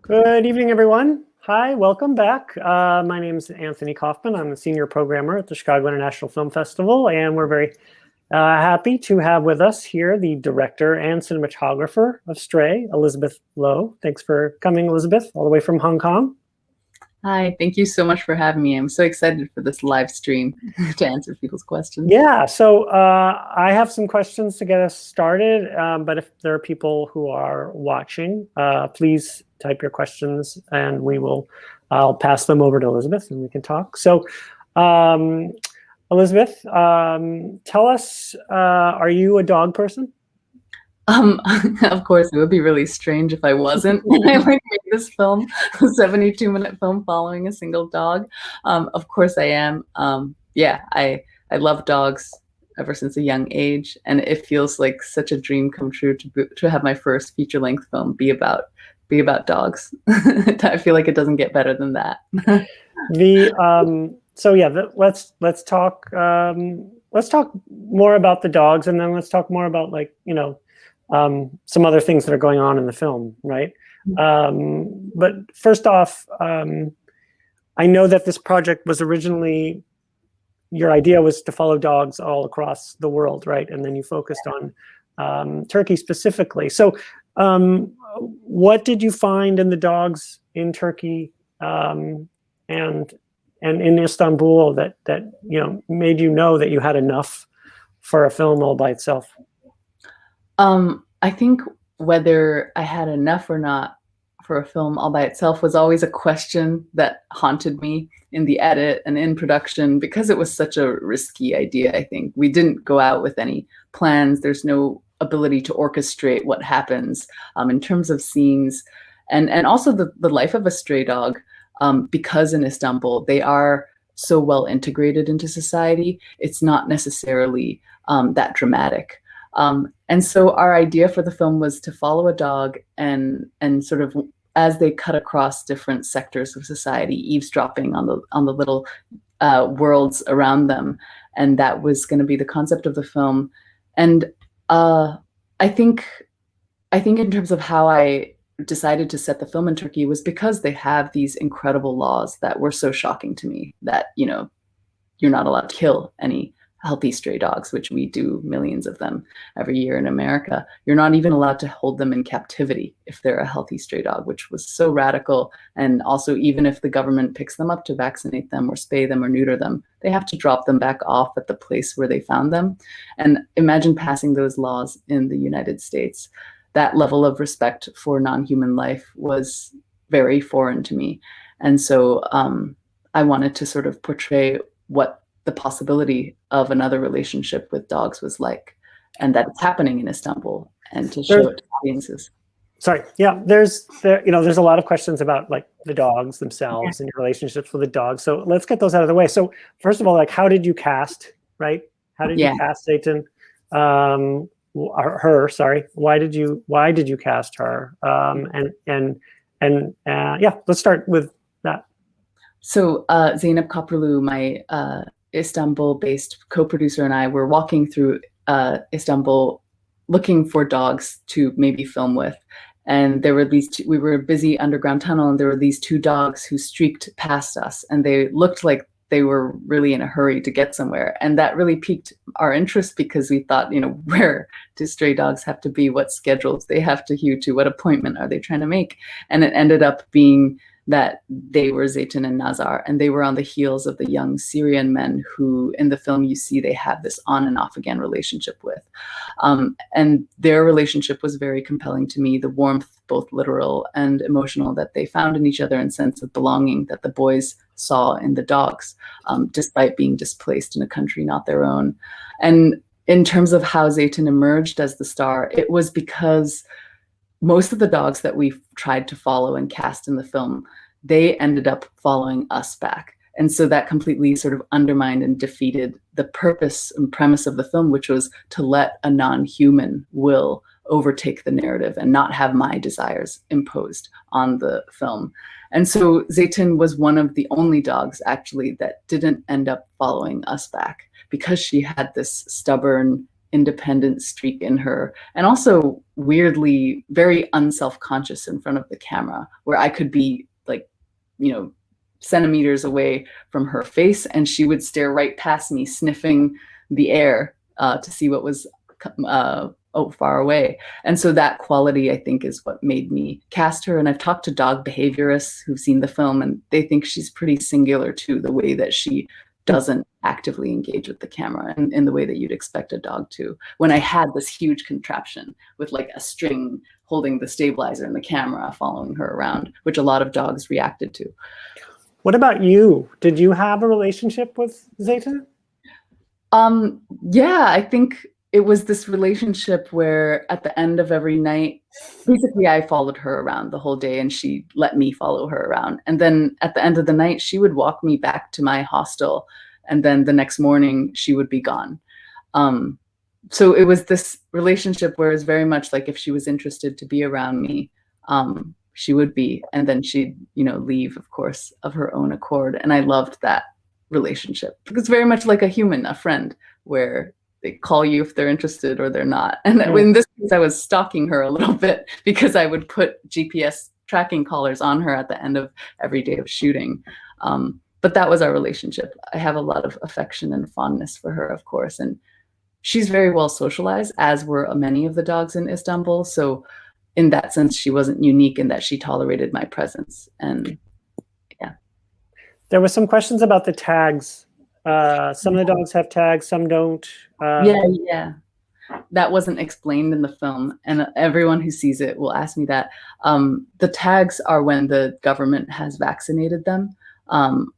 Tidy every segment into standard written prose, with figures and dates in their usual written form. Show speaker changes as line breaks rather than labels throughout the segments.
Good evening, everyone. Hi, welcome back. My name is Anthony Kaufman. I'm a senior programmer at the Chicago International Film Festival, and we're very happy to have with us here the director and cinematographer of Stray, Elizabeth Lowe. Thanks for coming, Elizabeth, all the way from Hong Kong.
Hi, thank you so much for having me. I'm so excited for this live stream to answer people's questions.
Yeah, so I have some questions to get us started, but if there are people who are watching, please type your questions and I'll pass them over to Elizabeth and we can talk. So Elizabeth, tell us, are you a dog person?
Of course, it would be really strange if I wasn't. I made this film, a 72-minute film following a single dog. Of course I am. Yeah, I love dogs ever since a young age, and it feels like such a dream come true to have my first feature-length film be about dogs. I feel like it doesn't get better than that.
So yeah, let's talk more about the dogs, and then let's talk more about, like, some other things that are going on in the film, right? But first off, I know that this project was originally, your idea was to follow dogs all across the world, right? And then you focused on Turkey specifically. So what did you find in the dogs in Turkey and in Istanbul that made you know that you had enough for a film all by itself?
I think whether I had enough or not for a film all by itself was always a question that haunted me in the edit and in production, because it was such a risky idea. I think we didn't go out with any plans. There's no ability to orchestrate what happens in terms of scenes, and also the life of a stray dog, because in Istanbul they are so well integrated into society. It's not necessarily that dramatic. And so our idea for the film was to follow a dog and sort of, as they cut across different sectors of society, eavesdropping on the little worlds around them. And that was going to be the concept of the film. And I think in terms of how I decided to set the film in Turkey was because they have these incredible laws that were so shocking to me, that, you're not allowed to kill any healthy stray dogs, which we do millions of them every year in America. You're not even allowed to hold them in captivity if they're a healthy stray dog, which was so radical. And also, even if the government picks them up to vaccinate them or spay them or neuter them, they have to drop them back off at the place where they found them. And imagine passing those laws in the United States. That level of respect for non-human life was very foreign to me. And so I wanted to sort of portray what the possibility of another relationship with dogs was like, and that it's happening in Istanbul, and to show it to audiences.
Sorry, yeah, there's a lot of questions about, like, the dogs themselves and your relationships with the dogs. So let's get those out of the way. So first of all, like, how did you cast, right? How did you cast Zeytin? Her, sorry. Why did you cast her? Yeah, let's start with that.
So Zeynep Kaprulu, my Istanbul-based co-producer, and I were walking through Istanbul looking for dogs to maybe film with. And there were we were a busy underground tunnel, and there were these two dogs who streaked past us, and they looked like they were really in a hurry to get somewhere. And that really piqued our interest, because we thought, where do stray dogs have to be? What schedules they have to hew to? What appointment are they trying to make? And it ended up being that they were Zeytin and Nazar, and they were on the heels of the young Syrian men who, in the film, you see they have this on and off again relationship with. And their relationship was very compelling to me, the warmth, both literal and emotional, that they found in each other, and sense of belonging that the boys saw in the dogs, despite being displaced in a country not their own. And in terms of how Zeytin emerged as the star, it was because most of the dogs that we tried to follow and cast in the film, they ended up following us back. And so that completely sort of undermined and defeated the purpose and premise of the film, which was to let a non-human will overtake the narrative and not have my desires imposed on the film. And so Zeytin was one of the only dogs, actually, that didn't end up following us back, because she had this stubborn independent streak in her, and also weirdly very unself-conscious in front of the camera, where I could be like, centimeters away from her face and she would stare right past me, sniffing the air to see what was far away. And so that quality, I think, is what made me cast her. And I've talked to dog behaviorists who've seen the film, and they think she's pretty singular too, the way that she doesn't actively engage with the camera in the way that you'd expect a dog to. When I had this huge contraption with like a string holding the stabilizer and the camera following her around, which a lot of dogs reacted to.
What about you? Did you have a relationship with Zeytin?
Yeah, I think it was this relationship where at the end of every night, basically I followed her around the whole day and she let me follow her around. And then at the end of the night, she would walk me back to my hostel. And then the next morning she would be gone. So it was this relationship where it's very much like if she was interested to be around me, she would be, and then she'd, leave, of course, of her own accord. And I loved that relationship because it's very much like a human, a friend, where they call you if they're interested or they're not. And in this case, I was stalking her a little bit because I would put GPS tracking collars on her at the end of every day of shooting. But that was our relationship. I have a lot of affection and fondness for her, of course. And she's very well socialized, as were many of the dogs in Istanbul. So in that sense, she wasn't unique in that she tolerated my presence. And yeah.
There were some questions about the tags. Some of the dogs have tags, some don't.
Yeah. That wasn't explained in the film, and everyone who sees it will ask me that. The tags are when the government has vaccinated them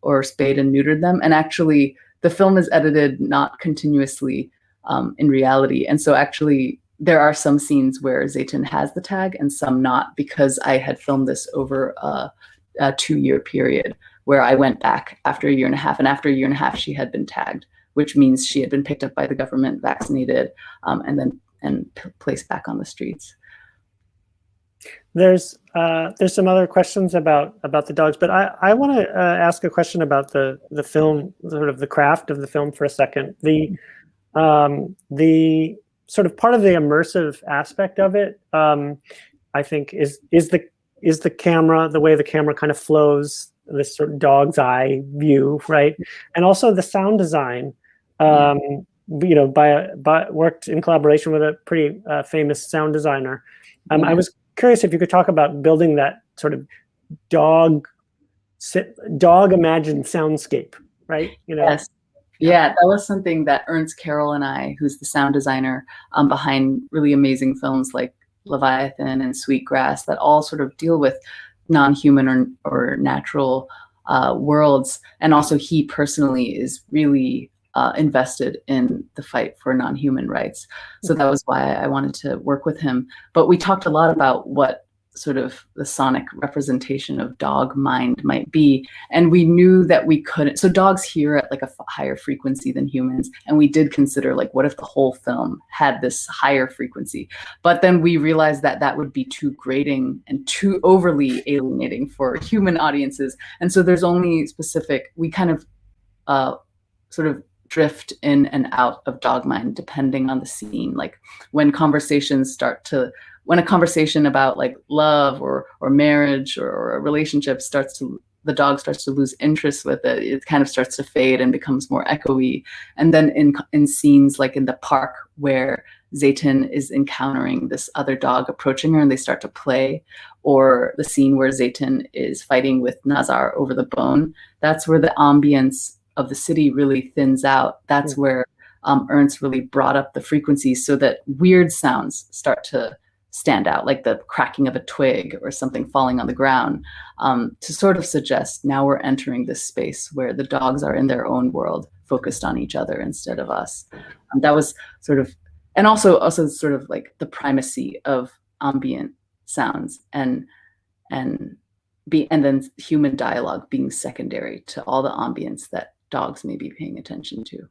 or spayed and neutered them. And actually, the film is edited not continuously in reality. And so actually, there are some scenes where Zeytin has the tag and some not, because I had filmed this over a 2-year period where I went back after a year and a half, and after a year and a half, she had been tagged, which means she had been picked up by the government, vaccinated, and placed back on the streets.
There's some other questions about the dogs, but I want to ask a question about the film, sort of the craft of the film for a second. The sort of part of the immersive aspect of it, I think, is the camera, the way the camera kind of flows, this sort of dog's eye view, right? And also the sound design, worked in collaboration with a pretty famous sound designer. I was curious if you could talk about building that sort of dog imagined soundscape, right?
Yes. Yeah, that was something that Ernst Carroll and I, who's the sound designer behind really amazing films like Leviathan and Sweetgrass, that all sort of deal with non-human or natural worlds. And also he personally is really invested in the fight for non-human rights. So that was why I wanted to work with him. But we talked a lot about what sort of the sonic representation of dog mind might be. And we knew that we couldn't, so dogs hear at like a higher frequency than humans. And we did consider like, what if the whole film had this higher frequency? But then we realized that that would be too grating and too overly alienating for human audiences. And so there's only specific, we kind of sort of drift in and out of dog mind depending on the scene. Like when a conversation about like love or marriage or a relationship the dog starts to lose interest with it. It kind of starts to fade and becomes more echoey. And then in scenes like in the park where Zeytin is encountering this other dog approaching her and they start to play, or the scene where Zeytin is fighting with Nazar over the bone, that's where the ambience of the city really thins out. That's where Ernst really brought up the frequencies so that weird sounds start to stand out, like the cracking of a twig or something falling on the ground, to sort of suggest now we're entering this space where the dogs are in their own world, focused on each other instead of us. That was sort of, and also sort of like the primacy of ambient sounds and then human dialogue being secondary to all the ambience that dogs may be paying attention to.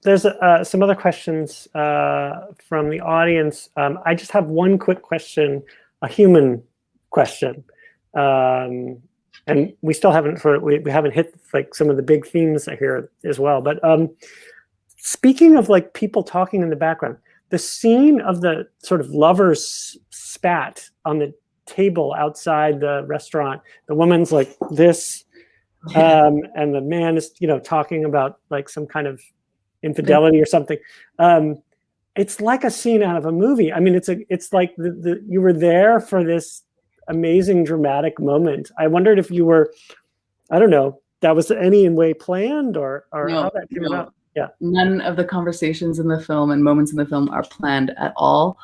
There's some other questions from the audience. I just have one quick question, a human question, and we still haven't we haven't hit like some of the big themes here as well. But speaking of like people talking in the background, the scene of the sort of lovers spat on the table outside the restaurant, the woman's like this, and the man is, you know, talking about like some kind of infidelity or something. It's like a scene out of a movie. I mean, it's like you were there for this amazing dramatic moment. I wondered if you were, I don't know, that was any way planned or
No,
how that came
no.
about. Yeah.
None of the conversations in the film and moments in the film are planned at all.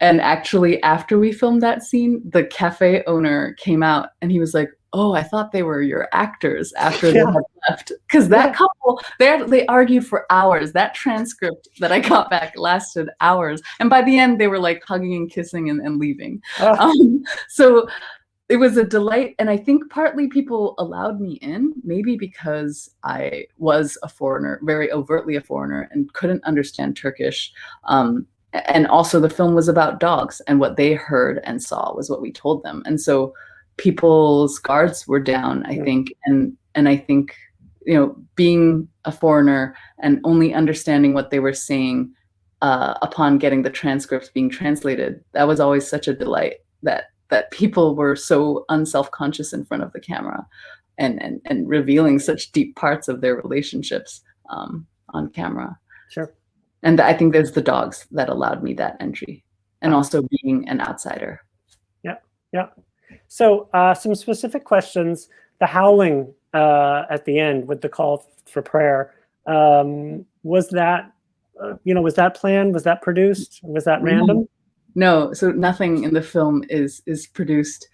And actually, after we filmed that scene, the cafe owner came out and he was like, "Oh, I thought they were your actors," after they had left. Because that couple, they argued for hours. That transcript that I got back lasted hours. And by the end, they were like hugging and kissing and leaving. So it was a delight. And I think partly people allowed me in, maybe because I was a foreigner, very overtly a foreigner, and couldn't understand Turkish. And also the film was about dogs, and what they heard and saw was what we told them. And so people's guards were down, I think. And I think, you know, being a foreigner and only understanding what they were saying upon getting the transcripts being translated, that was always such a delight, that people were so unself-conscious in front of the camera and revealing such deep parts of their relationships on camera.
Sure.
And I think there's the dogs that allowed me that entry, and also being an outsider.
Yeah. So some specific questions. The howling at the end with the call for prayer, was that, was that planned? Was that produced? Was that random?
No, so nothing in the film is produced.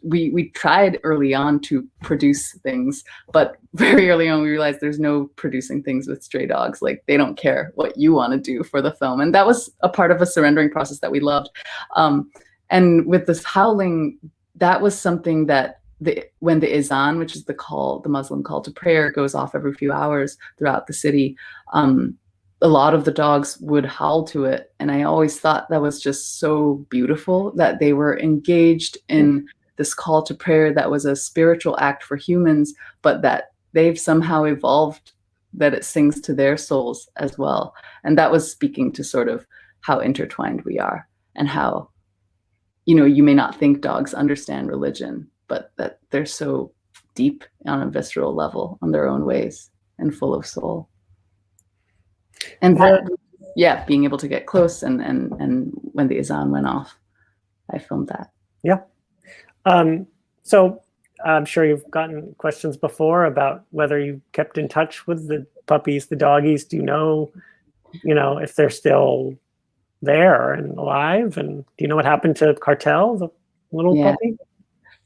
We tried early on to produce things, but very early on we realized there's no producing things with stray dogs. Like, they don't care what you want to do for the film, and that was a part of a surrendering process that we loved. And with this howling, that was something that when the Izan, which is the Muslim call to prayer, goes off every few hours throughout the city, a lot of the dogs would howl to it. And I always thought that was just so beautiful, that they were engaged in this call to prayer that was a spiritual act for humans, but that they've somehow evolved, that it sings to their souls as well. And that was speaking to sort of how intertwined we are, and how, you may not think dogs understand religion, but that they're so deep on a visceral level on their own ways and full of soul. And that, being able to get close, and when the Izan went off, I filmed that.
Yeah. So I'm sure you've gotten questions before about whether you kept in touch with the puppies, the doggies. Do you know if they're still there and alive? And do you know what happened to Kartal, the little puppy?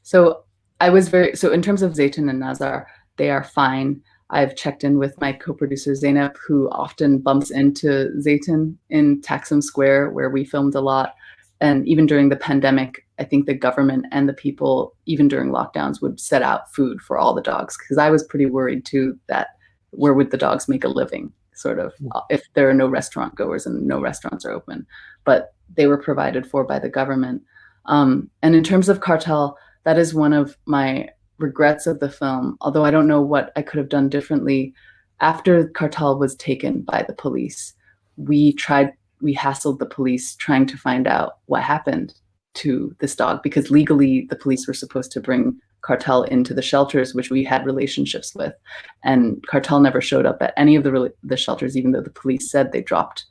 So in terms of Zeytin and Nazar, they are fine. I've checked in with my co-producer Zeynep, who often bumps into Zeytin in Taksim Square, where we filmed a lot. And even during the pandemic, I think the government and the people, even during lockdowns, would set out food for all the dogs, because I was pretty worried too that where would the dogs make a living, sort of, if there are no restaurant goers and no restaurants are open. But they were provided for by the government. And in terms of Kartal, that is one of my regrets of the film, although I don't know what I could have done differently. After Kartal was taken by the police, we hassled the police trying to find out what happened to this dog, because legally the police were supposed to bring Kartal into the shelters, which we had relationships with, and Kartal never showed up at any of the shelters, even though the police said they dropped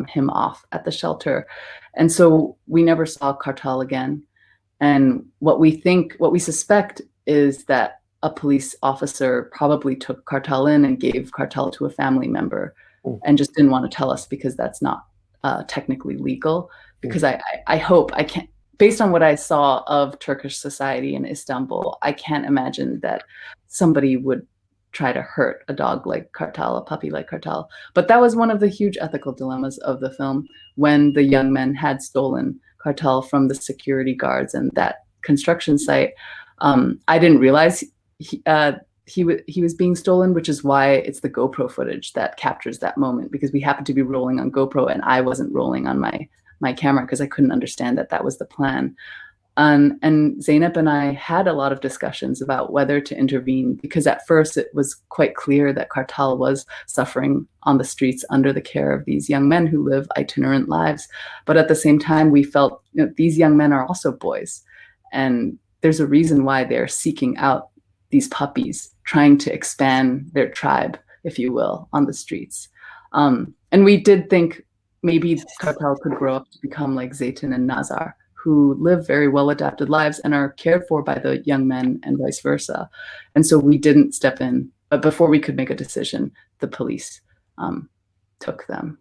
him off at the shelter. And so we never saw Kartal again. And what we suspect is that a police officer probably took Kartal in and gave Kartal to a family member, and just didn't want to tell us, because that's not technically legal. Because I hope, I can't, based on what I saw of Turkish society in Istanbul, I can't imagine that somebody would try to hurt a dog like Kartal, a puppy like Kartal. But that was one of the huge ethical dilemmas of the film, when the young men had stolen Kartal from the security guards and that construction site. I didn't realize he was being stolen, which is why it's the GoPro footage that captures that moment, because we happened to be rolling on GoPro and I wasn't rolling on my camera, because I couldn't understand that was the plan. And Zeynep and I had a lot of discussions about whether to intervene, because at first it was quite clear that Kartal was suffering on the streets under the care of these young men who live itinerant lives. But at the same time, we felt, these young men are also boys. And there's a reason why they're seeking out these puppies, trying to expand their tribe, if you will, on the streets. And we did think maybe Kartal could grow up to become like Zeytin and Nazar, who live very well-adapted lives and are cared for by the young men and vice versa. And so we didn't step in, but before we could make a decision, the police took them.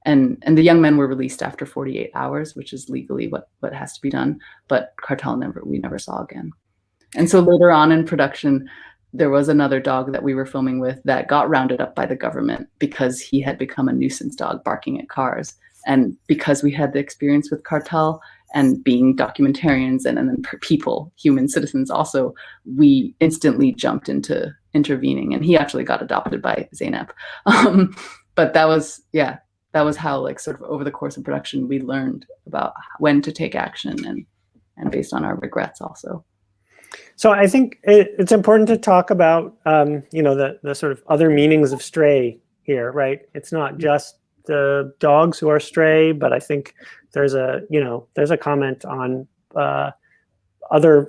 And the young men were released after 48 hours, which is legally what has to be done, but Kartal we never saw again. And so later on in production, there was another dog that we were filming with that got rounded up by the government because he had become a nuisance dog barking at cars. And because we had the experience with Kartal and being documentarians and then people, human citizens also, we instantly jumped into intervening, and he actually got adopted by Zeynep. But that was how, like, sort of over the course of production, we learned about when to take action and based on our regrets also.
So I think it's important to talk about, the sort of other meanings of stray here, right? It's not just the dogs who are stray, but I think there's a comment on other,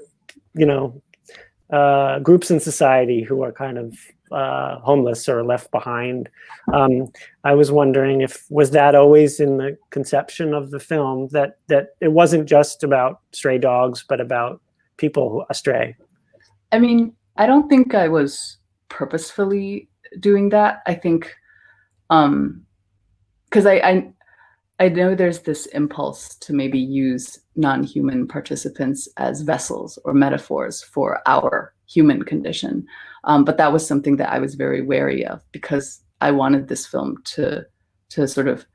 groups in society who are kind of homeless or left behind. I was wondering was that always in the conception of the film, that it wasn't just about stray dogs, but about people who astray?
I mean, I don't think I was purposefully doing that. I think, because I know there's this impulse to maybe use non-human participants as vessels or metaphors for our human condition. But that was something that I was very wary of, because I wanted this film to sort of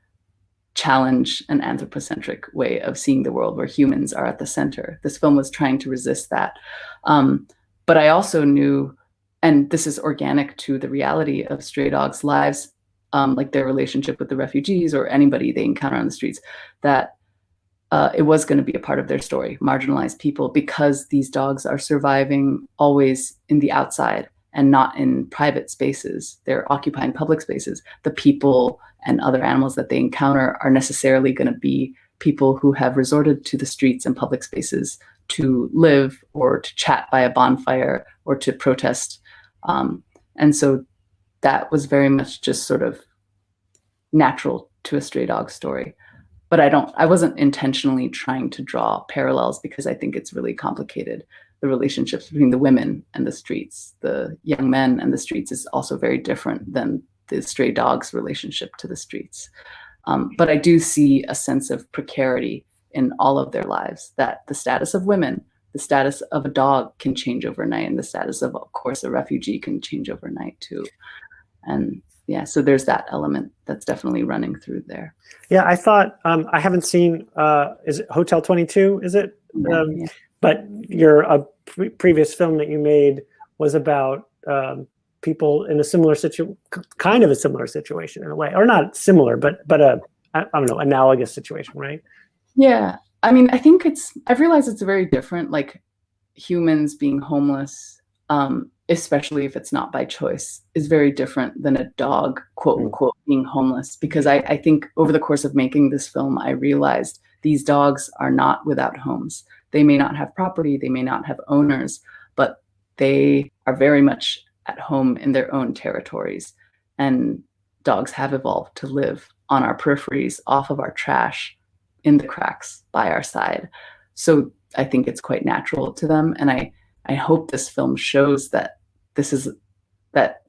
challenge an anthropocentric way of seeing the world where humans are at the center. This film was trying to resist that. But I also knew, and this is organic to the reality of stray dogs' lives, like their relationship with the refugees or anybody they encounter on the streets, that it was going to be a part of their story, marginalized people, because these dogs are surviving always in the outside and not in private spaces. They're occupying public spaces. The people and other animals that they encounter are necessarily going to be people who have resorted to the streets and public spaces to live or to chat by a bonfire or to protest. And so that was very much just sort of natural to a stray dog story. But I wasn't intentionally trying to draw parallels, because I think it's really complicated. The relationships between the women and the streets, the young men and the streets, is also very different than the stray dog's relationship to the streets. But I do see a sense of precarity in all of their lives, that the status of women, the status of a dog can change overnight, and the status of course, a refugee can change overnight too. And yeah, so there's that element that's definitely running through there.
Yeah, I thought, I haven't seen, is it Hotel 22, is it?
Yeah.
But your previous film that you made was about people in a similar kind of a similar situation in a way, or not similar, but I don't know, analogous situation, right?
Yeah, I mean, I've realized it's very different, like humans being homeless, especially if it's not by choice, is very different than a dog, quote unquote, being homeless. Because I think over the course of making this film, I realized these dogs are not without homes. They may not have property, they may not have owners, but they are very much at home in their own territories. And dogs have evolved to live on our peripheries, off of our trash, in the cracks by our side. So I think it's quite natural to them. And I hope this film shows that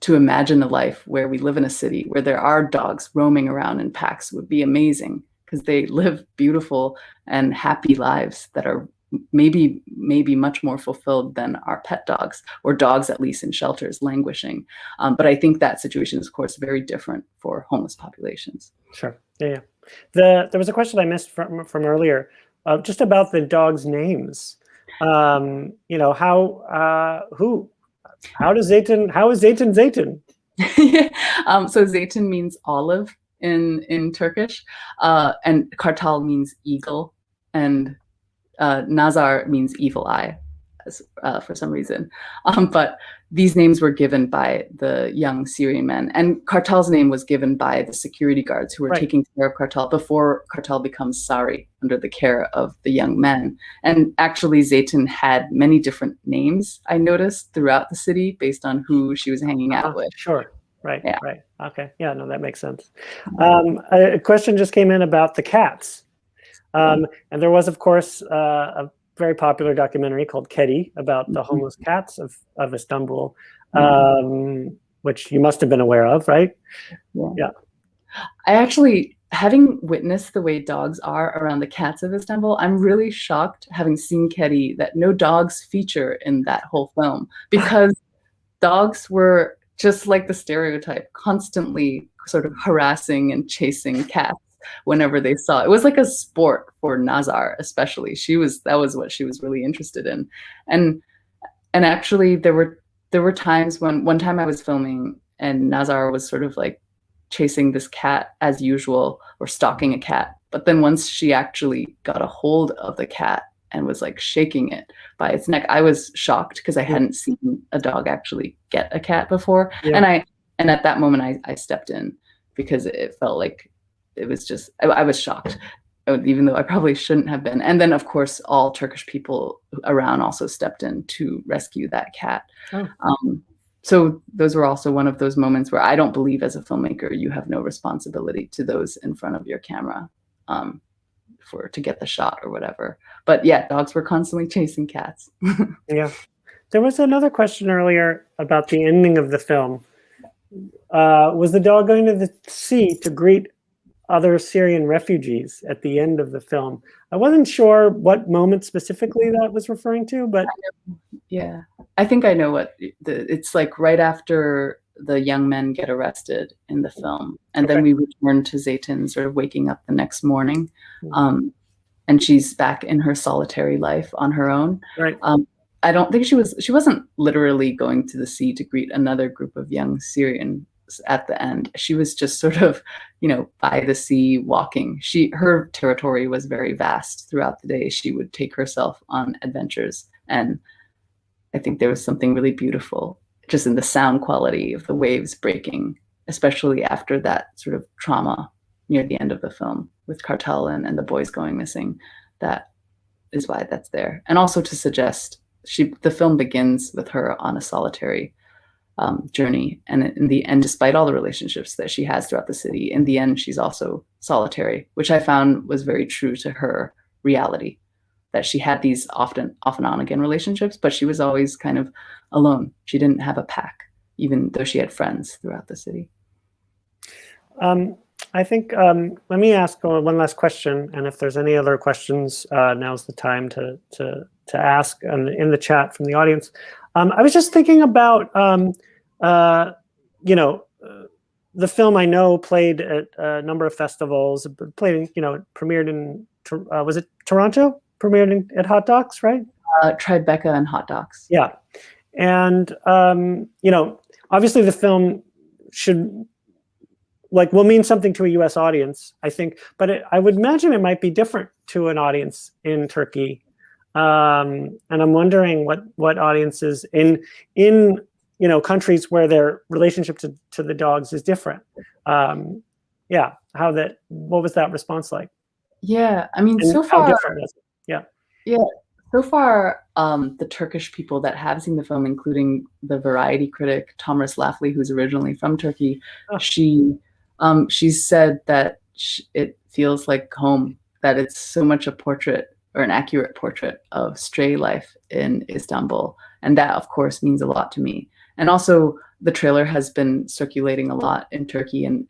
to imagine a life where we live in a city where there are dogs roaming around in packs would be amazing, because they live beautiful and happy lives that are maybe much more fulfilled than our pet dogs, or dogs at least in shelters languishing. But I think that situation is, of course, very different for homeless populations.
Sure. Yeah. There was a question I missed from earlier, just about the dogs' names. How is Zeytin Zeytin?
So Zeytin means olive in Turkish, and Kartal means eagle, and Nazar means evil eye, for some reason. But these names were given by the young Syrian men, and Kartal's name was given by the security guards who were taking care of Kartal before Kartal becomes Sari under the care of the young men. And actually, Zeytin had many different names, I noticed, throughout the city based on who she was hanging out with.
Sure. Right. Okay. Yeah, no, that makes sense. A question just came in about the cats. And there was, of course, a very popular documentary called Kedi about the homeless cats of Istanbul, which you must have been aware of, right? Yeah.
I actually, having witnessed the way dogs are around the cats of Istanbul, I'm really shocked, having seen Kedi, that no dogs feature in that whole film, because dogs were just like the stereotype, constantly sort of harassing and chasing cats whenever they saw. It was like a sport for Nazar, especially. That was what she was really interested in. And actually there were times when one time I was filming and Nazar was sort of like chasing this cat as usual, or stalking a cat. But then once she actually got a hold of the cat and was like shaking it by its neck, I was shocked because I hadn't seen a dog actually get a cat before. And at that moment I stepped in, because it felt like it was just, I was shocked, even though I probably shouldn't have been. And then of course all Turkish people around also stepped in to rescue that cat. So those were also one of those moments where I don't believe, as a filmmaker, you have no responsibility to those in front of your camera to get the shot or whatever. But yeah, dogs were constantly chasing cats.
Yeah. There was another question earlier about the ending of the film. Was the dog going to the sea to greet other Syrian refugees at the end of the film? I wasn't sure what moment specifically that was referring to, but
yeah, I think I know what it's like. Right after the young men get arrested in the film, and then we return to Zeytin sort of waking up the next morning, and she's back in her solitary life on her own. I don't think she wasn't literally going to the sea to greet another group of young Syrians at the end. She was just sort of, by the sea walking. Her territory was very vast. Throughout the day, she would take herself on adventures. And I think there was something really beautiful just in the sound quality of the waves breaking, especially after that sort of trauma near the end of the film with Kartal and the boys going missing. That is why that's there. And also to suggest the film begins with her on a solitary journey, and in the end, despite all the relationships that she has throughout the city, in the end she's also solitary, which I found was very true to her reality, that she had these off and on again relationships, but she was always kind of alone. She didn't have a pack, even though she had friends throughout the city.
I think let me ask one last question, and if there's any other questions, now's the time to ask in the chat from the audience. I was just thinking about the film I know played at a number of festivals, premiered in, was it Toronto? Premiered at Hot Docs, right?
Tribeca and Hot Docs.
Yeah. And, obviously the film will mean something to a US audience, I think, but I would imagine it might be different to an audience in Turkey. And I'm wondering what audiences in countries where their relationship to the dogs is different. What was that response like?
Yeah, I mean, so far,
how different is it?
Yeah, so far, the Turkish people that have seen the film, including the variety critic Tomris Lafley, who's originally from Turkey, she said that it feels like home, that it's so much a portrait, or an accurate portrait, of stray life in Istanbul. And that, of course, means a lot to me. And also, the trailer has been circulating a lot in Turkey and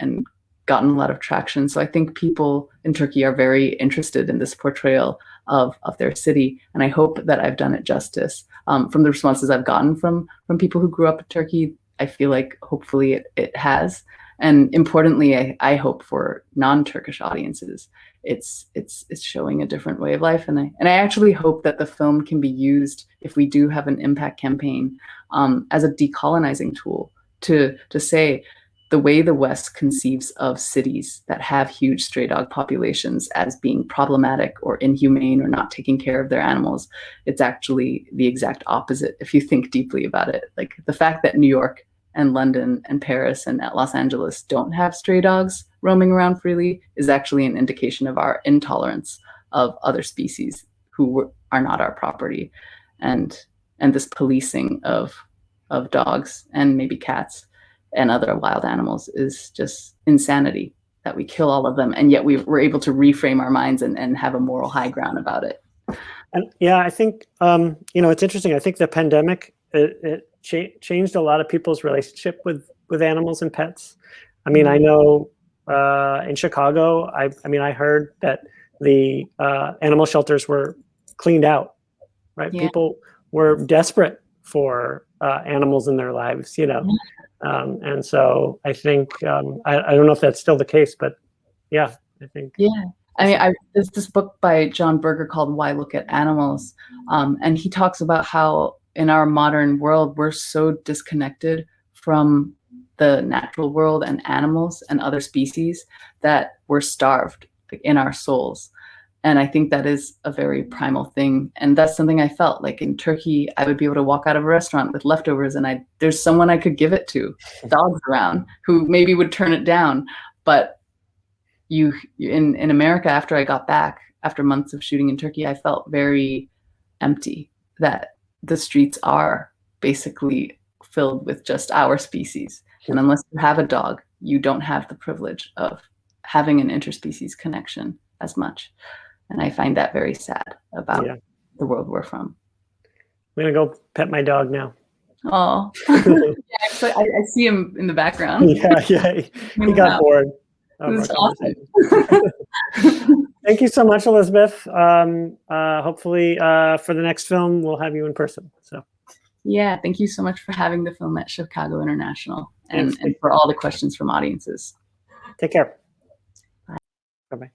gotten a lot of traction. So I think people in Turkey are very interested in this portrayal of their city. And I hope that I've done it justice. From the responses I've gotten from people who grew up in Turkey, I feel like hopefully it has. And importantly, I hope for non-Turkish audiences, it's showing a different way of life. And I actually hope that the film can be used, if we do have an impact campaign, as a decolonizing tool to say, the way the West conceives of cities that have huge stray dog populations as being problematic or inhumane or not taking care of their animals, it's actually the exact opposite if you think deeply about it. Like the fact that New York and London and Paris and Los Angeles don't have stray dogs roaming around freely is actually an indication of our intolerance of other species who are not our property. And this policing of dogs and maybe cats and other wild animals is just insanity, that we kill all of them, and yet we're able to reframe our minds and have a moral high ground about it.
And yeah, I think it's interesting. I think the pandemic it changed a lot of people's relationship with animals and pets. I mean, I know in Chicago, I heard that the animal shelters were cleaned out, right?
Yeah.
People were desperate for animals in their lives, and so I think I don't know if that's still the case, but yeah, I think.
Yeah, I mean, there's this book by John Berger called "Why Look at Animals," and he talks about how in our modern world we're so disconnected from the natural world and animals and other species that we're starved in our souls. And I think that is a very primal thing. And that's something I felt like in Turkey. I would be able to walk out of a restaurant with leftovers and there's someone I could give it to, dogs around, who maybe would turn it down. But in America, after I got back, after months of shooting in Turkey, I felt very empty, that the streets are basically filled with just our species. And unless you have a dog, you don't have the privilege of having an interspecies connection as much. And I find that very sad about the world we're from.
I'm going to go pet my dog now.
Oh, yeah, I see him in the background.
Yeah, he got bored.
This is awesome.
Thank you so much, Elizabeth. Hopefully for the next film, we'll have you in person. So.
Yeah, thank you so much for having the film at Chicago International and for all the questions from audiences.
Take care. Bye-bye.